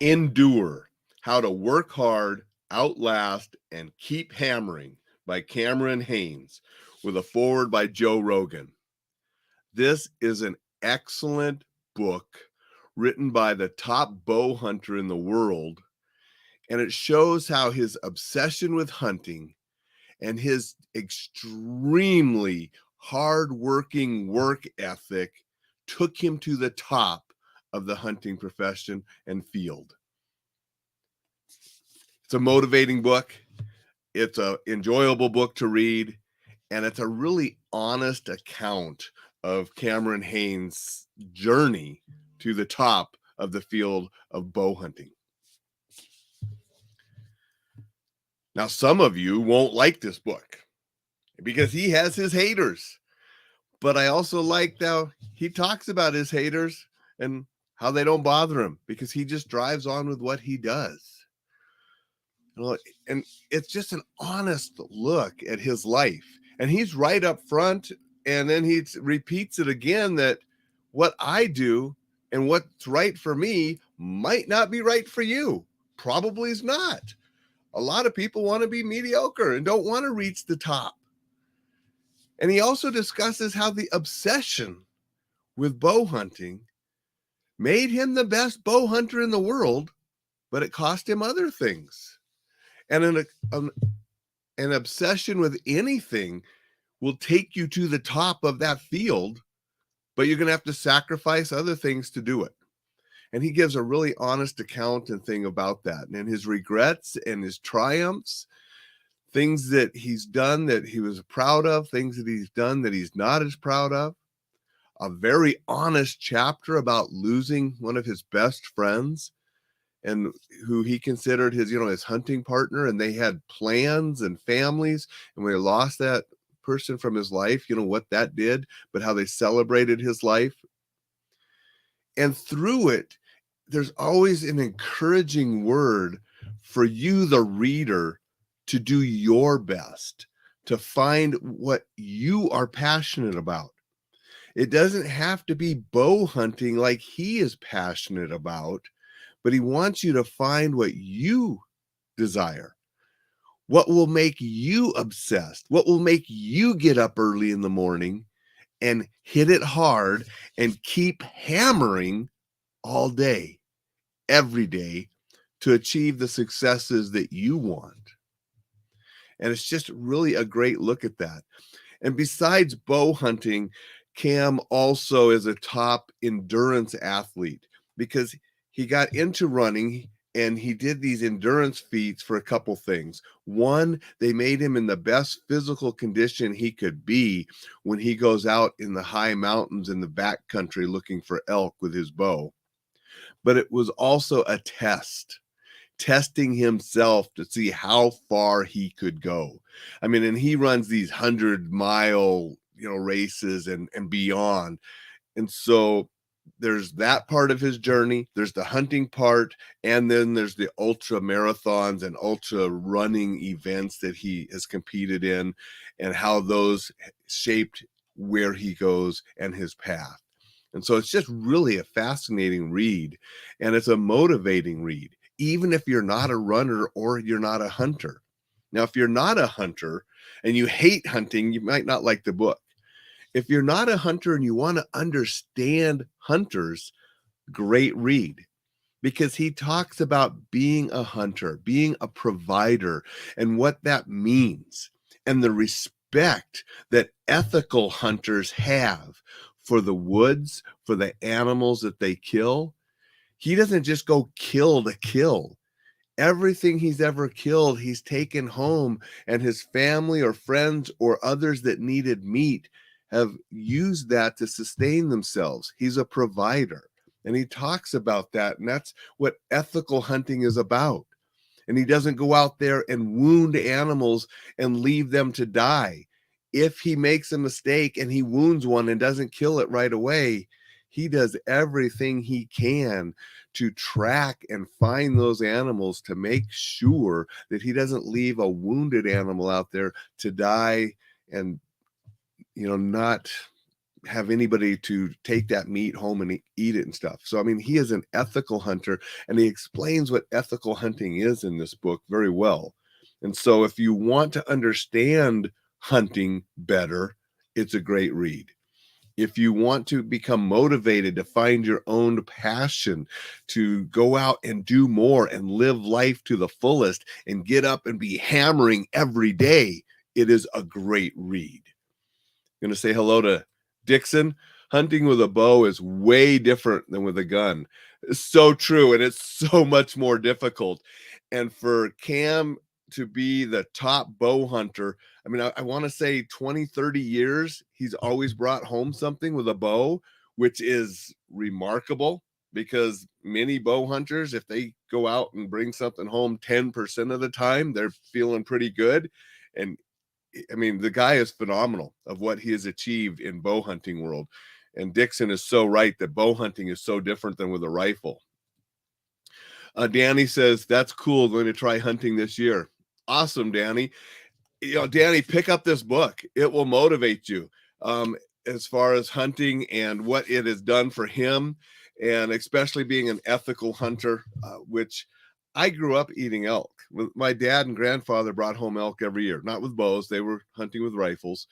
Endure: How to Work Hard, Outlast, and Keep Hammering by Cameron Hanes, with a foreword by Joe Rogan. This is an excellent book written by the top bow hunter in the world, and it shows how his obsession with hunting and his extremely hardworking work ethic took him to the top of the hunting profession and field. It's a motivating book. It's an enjoyable book to read, and it's a really honest account of Cameron Hanes' journey to the top of the field of bow hunting. Now, some of you won't like this book because he has his haters, but I also like how he talks about his haters and how they don't bother him because he just drives on with what he does. And it's just an honest look at his life. And he's right up front, and then he repeats it again, that what I do and what's right for me might not be right for you. Probably is not. A lot of people want to be mediocre and don't want to reach the top. And he also discusses how the obsession with bow hunting made him the best bow hunter in the world, but it cost him other things. And an obsession with anything will take you to the top of that field, but you're going to have to sacrifice other things to do it. And he gives a really honest account and thing about that, and his regrets and his triumphs, things that he's done that he was proud of, things that he's done that he's not as proud of. A very honest chapter about losing one of his best friends, and who he considered his hunting partner, and they had plans and families, and when he lost that person from his life, what that did, but how they celebrated his life. And through it, there's always an encouraging word for you, the reader, to do your best, to find what you are passionate about. It doesn't have to be bow hunting like he is passionate about, but he wants you to find what you desire, what will make you obsessed, what will make you get up early in the morning and hit it hard and keep hammering all day, every day, to achieve the successes that you want. And it's just really a great look at that. And besides bow hunting, Cam also is a top endurance athlete because he got into running and he did these endurance feats for a couple things. One, they made him in the best physical condition he could be when he goes out in the high mountains in the backcountry looking for elk with his bow. But it was also a testing himself to see how far he could go. I mean, and he runs these 100-mile, races and beyond. And so there's that part of his journey, there's the hunting part, and then there's the ultra marathons and ultra running events that he has competed in, and how those shaped where he goes and his path. And so it's just really a fascinating read, and it's a motivating read, even if you're not a runner or you're not a hunter. Now, if you're not a hunter and you hate hunting, you might not like the book. If you're not a hunter and you want to understand hunters, great read, because he talks about being a hunter, being a provider, and what that means, and the respect that ethical hunters have for the woods, for the animals that they kill. He doesn't just go kill to kill. Everything he's ever killed, he's taken home, and his family or friends or others that needed meat have used that to sustain themselves. He's a provider, and he talks about that, and that's what ethical hunting is about. And he doesn't go out there and wound animals and leave them to die. If he makes a mistake and he wounds one and doesn't kill it right away, he does everything he can to track and find those animals to make sure that he doesn't leave a wounded animal out there to die and not have anybody to take that meat home and eat it and stuff. So, I mean, he is an ethical hunter, and he explains what ethical hunting is in this book very well. And so, if you want to understand hunting better, it's a great read. If you want to become motivated to find your own passion, to go out and do more and live life to the fullest and get up and be hammering every day, it is a great read. I'm going to say hello to Dixon. Hunting with a bow is way different than with a gun. It's so true, and it's so much more difficult. And for Cam to be the top bow hunter, I mean, I want to say 20, 30 years, he's always brought home something with a bow, which is remarkable because many bow hunters, if they go out and bring something home 10% of the time, they're feeling pretty good. And I mean, the guy is phenomenal of what he has achieved in bow hunting world. And Dixon is so right that bow hunting is so different than with a rifle. Danny says, that's cool. Going to try hunting this year. Awesome, Danny. You know, Danny, pick up this book. It will motivate you as far as hunting and what it has done for him, and especially being an ethical hunter, which I grew up eating elk. My dad and grandfather brought home elk every year, not with bows. They were hunting with rifles.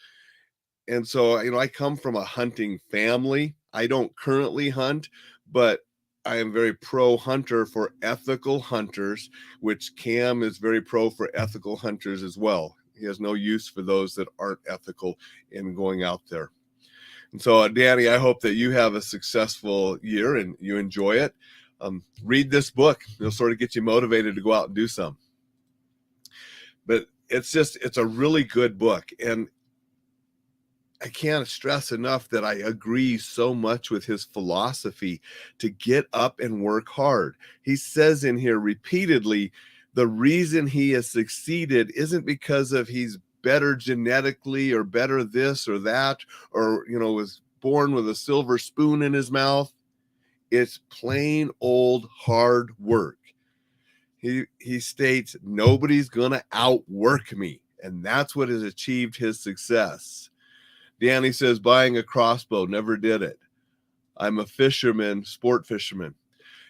And so, you know, I come from a hunting family. I don't currently hunt, but I am very pro hunter for ethical hunters, which Cam is very pro for ethical hunters as well. He has no use for those that aren't ethical in going out there. And so, Danny, I hope that you have a successful year and you enjoy it. Read this book. It'll sort of get you motivated to go out and do some. But it's a really good book. And I can't stress enough that I agree so much with his philosophy to get up and work hard. He says in here repeatedly, the reason he has succeeded isn't because of he's better genetically or better this or that, or, you know, was born with a silver spoon in his mouth. It's plain old hard work. He states, nobody's going to outwork me. And that's what has achieved his success. Danny says, buying a crossbow, never did it. I'm a fisherman, sport fisherman.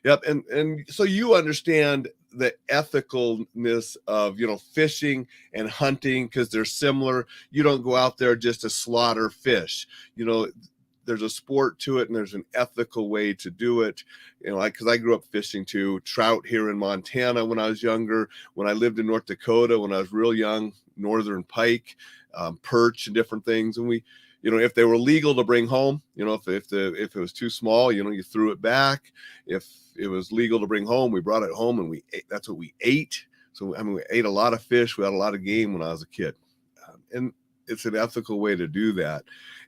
Yep. And so you understand the ethicalness of, you know, fishing and hunting because they're similar. You don't go out there just to slaughter fish. You know, there's a sport to it and there's an ethical way to do it. You know, like, because I grew up fishing too, trout here in Montana when I was younger, when I lived in North Dakota, when I was real young, northern pike, perch and different things. And we, you know, if they were legal to bring home, you know, if it was too small, you know, you threw it back. If it was legal to bring home, we brought it home and we ate. That's what we ate. So, I mean, we ate a lot of fish. We had a lot of game when I was a kid. And it's an ethical way to do that.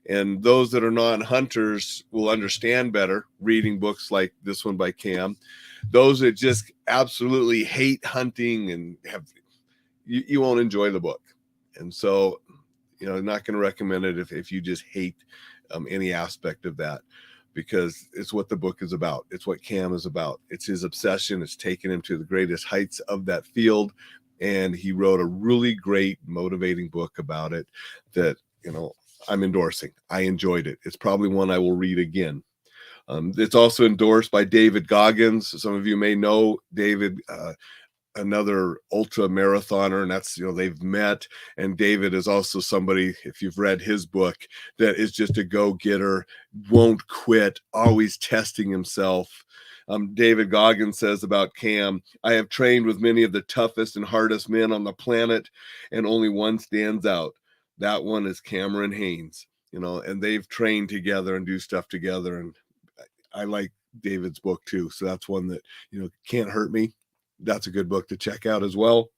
And those that are non-hunters will understand better reading books like this one by Cam. Those that just absolutely hate hunting and you won't enjoy the book. And so, you know, I'm not going to recommend it if you just hate any aspect of that, because it's what the book is about. It's what Cam is about. It's his obsession. It's taken him to the greatest heights of that field. And he wrote a really great motivating book about it that, you know, I'm endorsing. I enjoyed it. It's probably one I will read again. It's also endorsed by David Goggins. Some of you may know David, another ultra marathoner, and that's, you know, they've met. And David is also somebody, if you've read his book, that is just a go-getter, won't quit, always testing himself. David Goggins says about Cam, I have trained with many of the toughest and hardest men on the planet, and only one stands out. That one is Cameron Haynes, you know, and they've trained together and do stuff together. And I like David's book too. So that's one that, you know, can't hurt me. That's a good book to check out as well.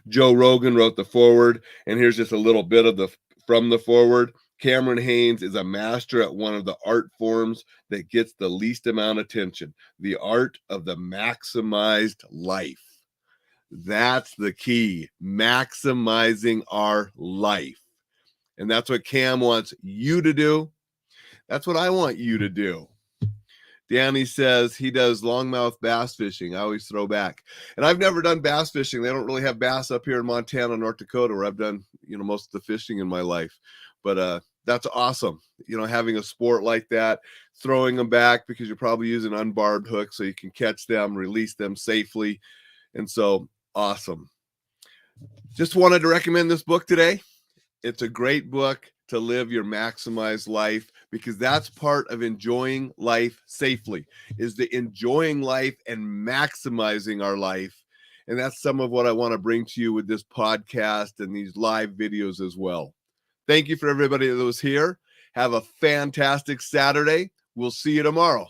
Joe Rogan wrote the foreword, and here's just a little bit of from the foreword. Cameron Haynes is a master at one of the art forms that gets the least amount of attention, the art of the maximized life. That's the key, maximizing our life. And that's what Cam wants you to do. That's what I want you to do. Danny says he does longmouth bass fishing. I always throw back. And I've never done bass fishing. They don't really have bass up here in Montana, North Dakota, where I've done, you know, most of the fishing in my life. But that's awesome. Having a sport like that, throwing them back because you're probably using unbarbed hooks so you can catch them, release them safely. And so awesome. Just wanted to recommend this book today. It's a great book to live your maximized life, because that's part of enjoying life safely, is the enjoying life and maximizing our life. And that's some of what I want to bring to you with this podcast and these live videos as well. Thank you for everybody that was here. Have a fantastic Saturday. We'll see you tomorrow.